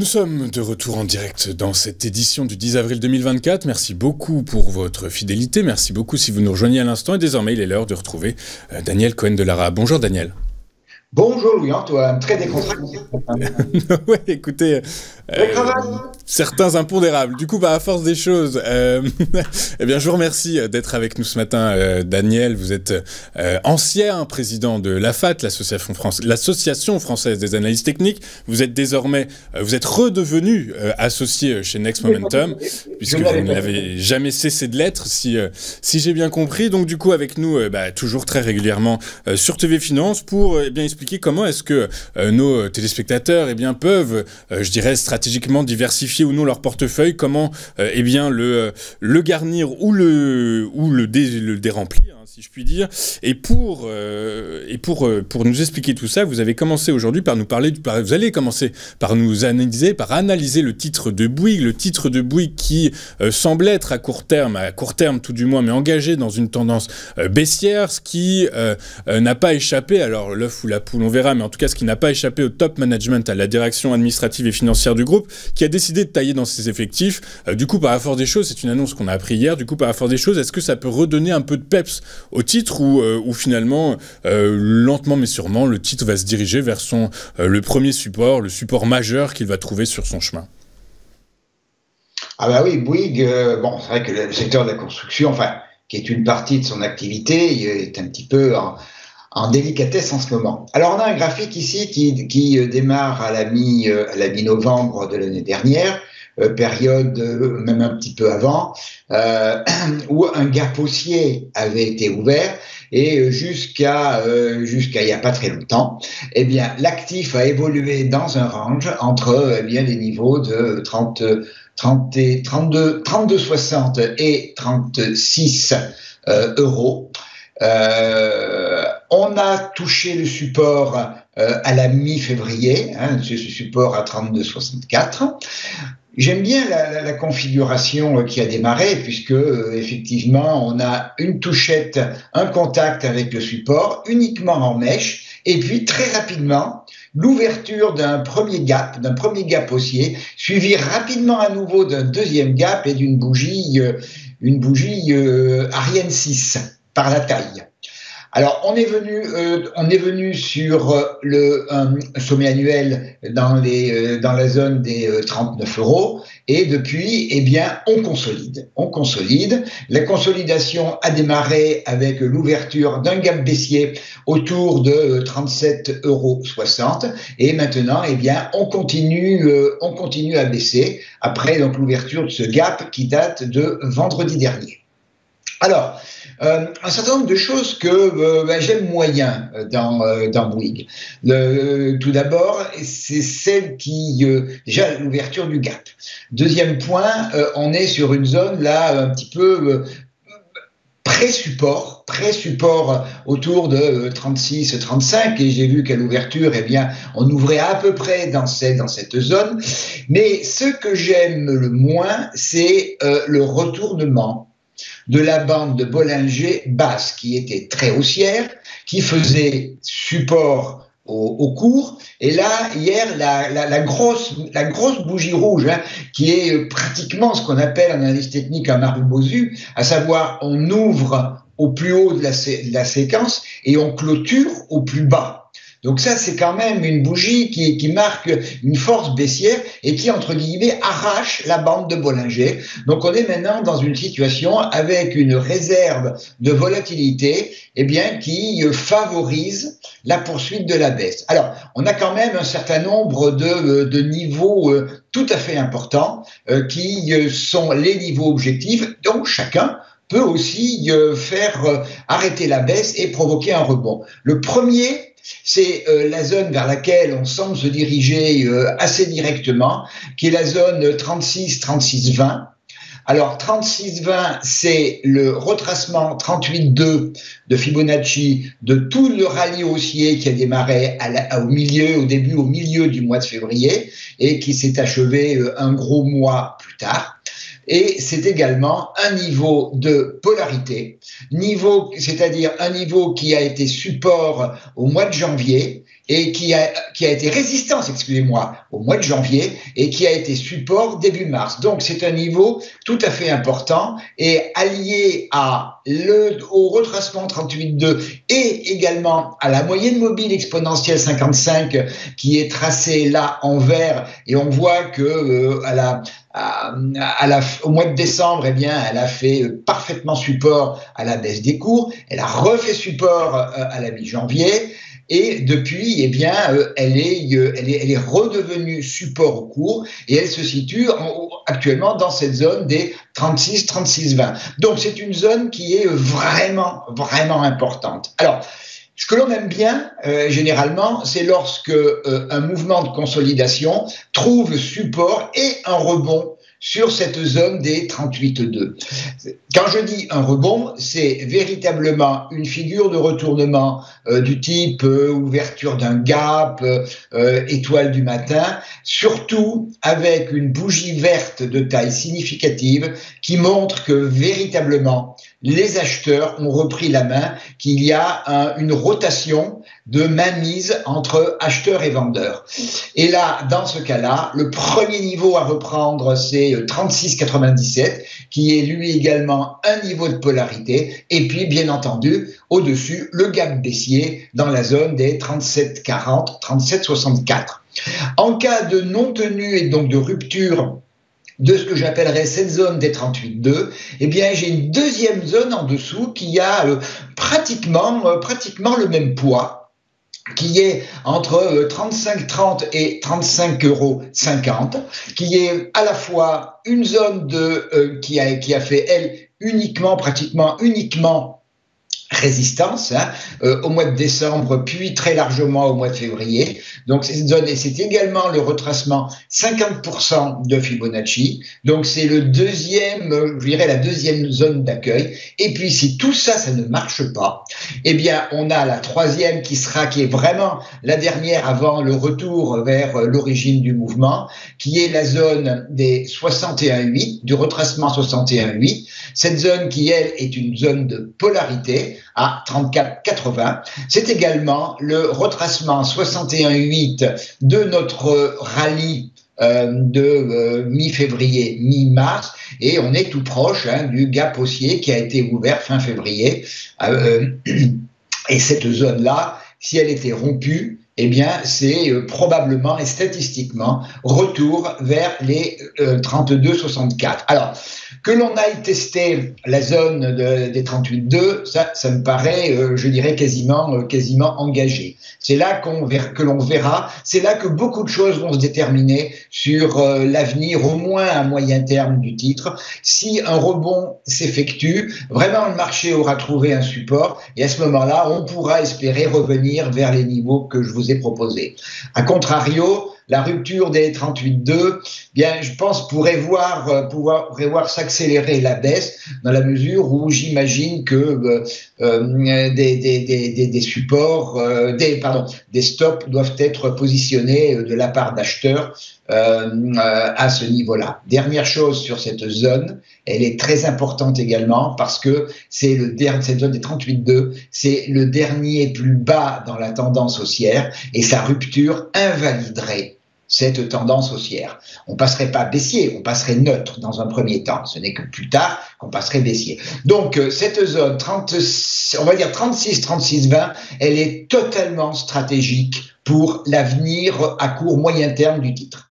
Nous sommes de retour en direct dans cette édition du 10 avril 2024. Merci beaucoup pour votre fidélité. Merci beaucoup si vous nous rejoignez à l'instant. Et désormais, il est l'heure de retrouver Daniel Cohen de Lara. Bonjour Daniel. Bonjour Louis-Antoine, très décontracté. Ouais, écoutez, certains impondérables. Du coup, à force des choses, eh bien, je vous remercie d'être avec nous ce matin, Daniel. Vous êtes ancien président de l'AFAT, l'Association française des analystes techniques. Vous êtes désormais, vous êtes redevenu associé chez Next Momentum, puisque vous n'avez jamais cessé de l'être, si j'ai bien compris. Donc, du coup, avec nous, toujours très régulièrement sur TV Finance pour bien expliquer comment est-ce que nos téléspectateurs peuvent, je dirais, stratégiquement diversifier ou non leur portefeuille, comment le garnir ou le déremplir, si je puis dire. Et pour nous expliquer tout ça, vous allez commencer par nous analyser le titre de Bouygues, qui semble être à court terme tout du moins, mais engagé dans une tendance baissière, ce qui n'a pas échappé, alors l'œuf ou la poule on verra, mais en tout cas ce qui n'a pas échappé au top management, à la direction administrative et financière du groupe, qui a décidé de tailler dans ses effectifs. Du coup, par la force des choses, c'est une annonce qu'on a appris hier, du coup par la force des choses, est-ce que ça peut redonner un peu de peps au titre ou finalement, lentement mais sûrement, le titre va se diriger vers le premier support, le support majeur qu'il va trouver sur son chemin? Ah bah oui, Bouygues, c'est vrai que le secteur de la construction, qui est une partie de son activité, est un petit peu en délicatesse en ce moment. Alors on a un graphique ici qui démarre à la mi-novembre de l'année dernière, période même un petit peu avant, où un gap haussier avait été ouvert, et jusqu'à il y a pas très longtemps, l'actif a évolué dans un range entre les niveaux de 32,60 et 36 euros. On a touché le support à la mi-février, ce support à 32,64. J'aime bien la configuration qui a démarré, puisque effectivement on a une touchette, un contact avec le support uniquement en mèche, et puis très rapidement l'ouverture d'un premier gap haussier, suivi rapidement à nouveau d'un deuxième gap et d'une bougie Ariane 6 par la taille. Alors, on est venu sur un sommet annuel dans la zone des 39 euros, et depuis, on consolide. La consolidation a démarré avec l'ouverture d'un gap baissier autour de 37,60 euros, et maintenant, on continue à baisser après donc l'ouverture de ce gap qui date de vendredi dernier. Alors, un certain nombre de choses que j'aime moyen dans Bouygues. Tout d'abord, c'est celle déjà l'ouverture du gap. Deuxième point, on est sur une zone là un petit peu pré-support autour de 36-35, et j'ai vu qu'à l'ouverture, on ouvrait à peu près dans cette zone. Mais ce que j'aime le moins, c'est le retournement de la bande de Bollinger basse, qui était très haussière, qui faisait support au cours. Et là, hier, la grosse bougie rouge, qui est pratiquement ce qu'on appelle en analyse technique un Marubozu, à savoir on ouvre au plus haut de la séquence et on clôture au plus bas. Donc ça, c'est quand même une bougie qui marque une force baissière et qui, entre guillemets, arrache la bande de Bollinger. Donc on est maintenant dans une situation avec une réserve de volatilité qui favorise la poursuite de la baisse. Alors, on a quand même un certain nombre de niveaux tout à fait importants qui sont les niveaux objectifs, donc chacun peut aussi faire arrêter la baisse et provoquer un rebond. Le premier, c'est la zone vers laquelle on semble se diriger assez directement, qui est la zone 36-20. Alors 36-20, c'est le retracement 38,2 de Fibonacci de tout le rallye haussier qui a démarré au milieu du mois de février et qui s'est achevé un gros mois plus tard. Et c'est également un niveau de polarité, c'est-à-dire un niveau qui a été support au mois de janvier et qui a été résistance, excusez-moi, au mois de janvier et qui a été support début mars. Donc c'est un niveau tout à fait important et allié au retracement 38,2 et également à la moyenne mobile exponentielle 55 qui est tracée là en vert, et on voit que au mois de décembre, eh bien, elle a fait parfaitement support à la baisse des cours, elle a refait support à la mi-janvier. Et depuis, eh bien, elle est redevenue support au cours et elle se situe actuellement dans cette zone des 36-20. Donc, c'est une zone qui est vraiment, vraiment importante. Alors, ce que l'on aime bien, généralement, c'est lorsque un mouvement de consolidation trouve support et un rebond sur cette zone des 38,2. Quand je dis un rebond, c'est véritablement une figure de retournement du type ouverture d'un gap, étoile du matin, surtout avec une bougie verte de taille significative qui montre que véritablement les acheteurs ont repris la main, qu'il y a une rotation de mainmise entre acheteurs et vendeurs. Et là, dans ce cas-là, le premier niveau à reprendre, c'est 36,97, qui est lui également un niveau de polarité. Et puis, bien entendu, au-dessus, le gap baissier dans la zone des 37,40, 37,64. En cas de non-tenue et donc de rupture de ce que j'appellerais cette zone des 38,2, eh bien, j'ai une deuxième zone en dessous qui a pratiquement le même poids, qui est entre 35,30 et 35,50 €, qui est à la fois une zone qui a fait, elle, pratiquement uniquement résistance au mois de décembre, puis très largement au mois de février. Donc c'est une zone, et c'est également le retracement 50% de Fibonacci. Donc c'est la deuxième zone d'accueil. Et puis si tout ça, ça ne marche pas, eh bien on a la troisième qui est vraiment la dernière avant le retour vers l'origine du mouvement, qui est la zone des 61,8, du retracement 61,8. Cette zone qui, elle, est une zone de polarité à 34,80. C'est également le retracement 61,8 de notre rallye de mi-février, mi-mars, et on est tout proche du gap haussier qui a été ouvert fin février. Et cette zone-là, si elle était rompue, eh bien, c'est probablement et statistiquement retour vers les 32,64. Alors, que l'on aille tester la zone des 38,2, ça me paraît, je dirais, quasiment engagé. C'est là que l'on verra, c'est là que beaucoup de choses vont se déterminer sur l'avenir, au moins à moyen terme du titre. Si un rebond s'effectue, vraiment le marché aura trouvé un support, et à ce moment-là, on pourra espérer revenir vers les niveaux que je vous ai proposés. A contrario, la rupture des 38,2, bien, je pense pourrait voir s'accélérer la baisse, dans la mesure où j'imagine que des supports, des stops doivent être positionnés de la part d'acheteurs à ce niveau-là. Dernière chose sur cette zone, elle est très importante également parce que cette zone des 38,2, c'est le dernier plus bas dans la tendance haussière, et sa rupture invaliderait cette tendance haussière. On passerait pas baissier, on passerait neutre dans un premier temps. Ce n'est que plus tard qu'on passerait baissier. Donc, cette zone, on va dire 36-20, elle est totalement stratégique pour l'avenir à court moyen terme du titre.